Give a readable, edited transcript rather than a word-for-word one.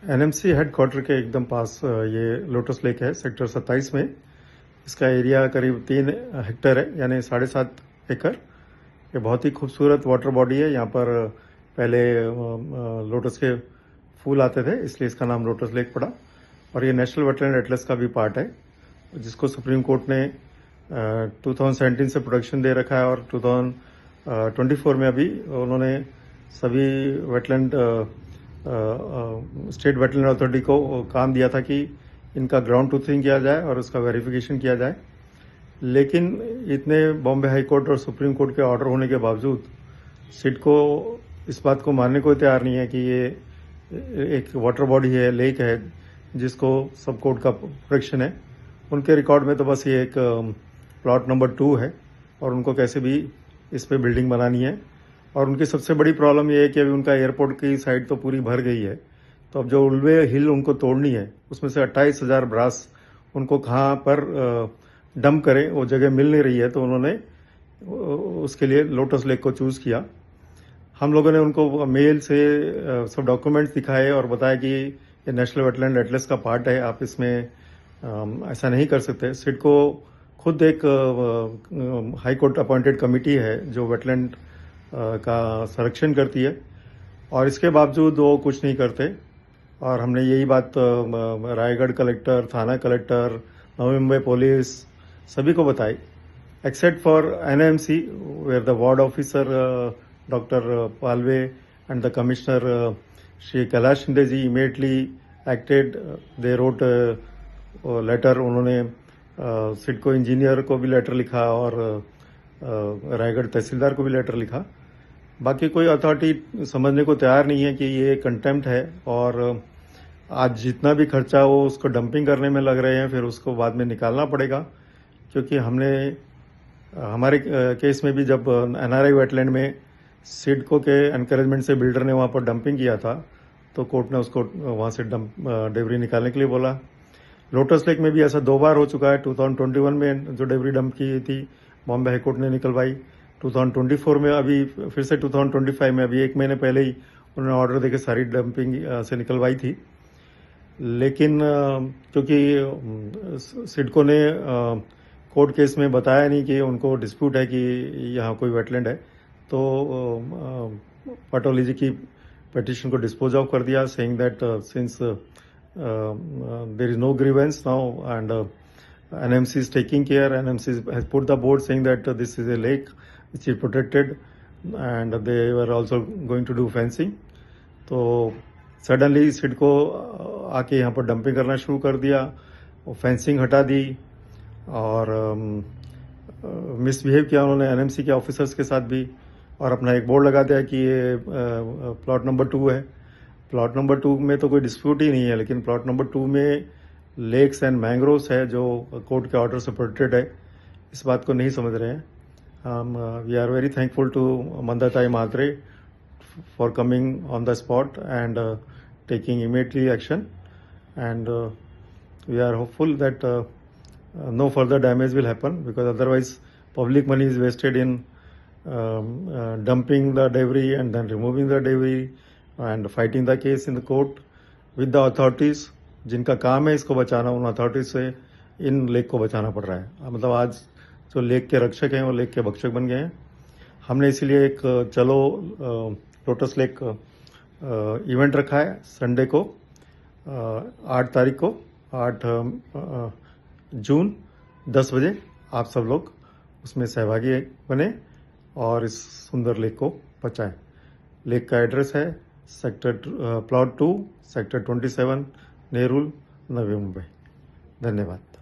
NMC headquarter के एकदम पास ये लोटस लेक है सेक्टर 27 में। इसका एरिया करीब 3 हेक्टेयर है, यानी 7.5 एकड़। ये बहुत ही खूबसूरत वाटर बॉडी है। यहाँ पर पहले लोटस के फूल आते थे, इसलिए इसका नाम लोटस लेक पड़ा। और ये नेशनल वेटलैंड एटलस का भी पार्ट है, जिसको सुप्रीम कोर्ट ने 2017 से प्रोटेक्शन दे रखा है। और 2024 में अभी उन्होंने सभी वेटलैंड स्टेट वेटलैंड अथॉरिटी को काम दिया था कि इनका ग्राउंड ट्रूथिंग किया जाए और उसका वेरिफिकेशन किया जाए। लेकिन इतने बॉम्बे हाई कोर्ट और सुप्रीम कोर्ट के ऑर्डर होने के बावजूद सिडको इस बात को मानने को तैयार नहीं है कि ये एक वाटर बॉडी है, लेक है, जिसको सब कोर्ट का प्रोटेक्शन है। उनके रिकॉर्ड में तो बस ये एक प्लॉट नंबर 2 है और उनको कैसे भी इस पे बिल्डिंग बनानी है। और उनकी सबसे बड़ी प्रॉब्लम ये है कि अभी उनका एयरपोर्ट की साइड तो पूरी भर गई है, तो अब जो उल्वे हिल उनको तोड़नी है, उसमें से 28,000 ब्रास उनको कहाँ पर डंप करें, वो जगह मिल नहीं रही है। तो उन्होंने उसके लिए लोटस लेक को चूज़ किया। हम लोगों ने उनको मेल से सब डॉक्यूमेंट्स दिखाए और बताया कि ये नेशनल वेटलैंड एटलस का पार्ट है, आप इसमें ऐसा नहीं कर सकते। सिडको खुद एक हाई कोर्ट अपॉइंटेड कमेटी है जो वेटलैंड का संरक्षण करती है, और इसके बावजूद वो कुछ नहीं करते। और हमने यही बात रायगढ़ कलेक्टर, थाना कलेक्टर, नवी मुंबई पुलिस सभी को बताई, except for NMC, where the ward officer Dr. Palve and the commissioner Shri Kailash Shinde ji immediately acted. They wrote a letter. उन्होंने सिडको इंजीनियर को भी लेटर लिखा और रायगढ़ तहसीलदार को भी लेटर लिखा। बाकी कोई अथॉरिटी समझने को तैयार नहीं है कि ये कंटेम्प्ट है, और आज जितना भी खर्चा हो उसको डंपिंग करने में लग रहे हैं, फिर उसको बाद में निकालना पड़ेगा। क्योंकि हमने हमारे केस में भी जब एनआरआई वेटलैंड में सिडको के एनकरेजमेंट से बिल्डर ने वहाँ पर डंपिंग किया था, तो कोर्ट ने उसको वहाँ से डेबरी निकालने के लिए बोला। लोटस लेक में भी ऐसा 2 बार हो चुका है। 2021 में जो डेबरी डंप की थी, बॉम्बे हाई कोर्ट ने निकलवाई। 2024 में अभी फिर से 2025 में अभी 1 महीने पहले ही उन्होंने ऑर्डर देके सारी डंपिंग से निकलवाई थी। लेकिन क्योंकि सिडको ने कोर्ट केस में बताया नहीं कि उनको डिस्प्यूट है कि यहाँ कोई वेटलैंड है, तो पटौली जी की पिटीशन को डिस्पोज ऑफ कर दिया, saying that since there is no grievance now and NMC is taking care. NMC has put the board saying that this is a lake which is protected, and they were also going to do fencing. तो suddenly CIDCO आके यहाँ पर dumping करना शुरू कर दिया, और fencing हटा दी, और मिसबिहेव किया उन्होंने NMC के ऑफिसर्स के साथ भी, और अपना एक बोर्ड लगा दिया कि ये प्लॉट नंबर 2 है। प्लॉट नंबर 2 में तो कोई डिस्प्यूट ही नहीं है, लेकिन प्लॉट नंबर 2 में लेक्स एंड मैंग्रोव्स है जो कोर्ट के ऑर्डर से प्रोटेक्टेड है। इस बात को नहीं समझ रहे हैं हम। We are very thankful to Mandatai Mhatre for coming on the spot and taking immediately action, and we are hopeful that no further damage will happen, because otherwise public money is wasted in dumping the debris and then removing the debris and fighting the case in the court with the authorities जिनका काम है इसको बचाना। उन authorities से इन lake को बचाना पड़ रहा है। मतलब आज जो लेक के रक्षक हैं वो लेक के भक्षक बन गए हैं। हमने इसीलिए एक चलो लोटस लेक इवेंट रखा है संडे को, 8 तारीख को, 8 जून 10 बजे। आप सब लोग उसमें सहभागी बने और इस सुंदर लेक को बचाएं। लेक का एड्रेस है प्लॉट 2, सेक्टर 27, नेरुल, नवी मुंबई। धन्यवाद।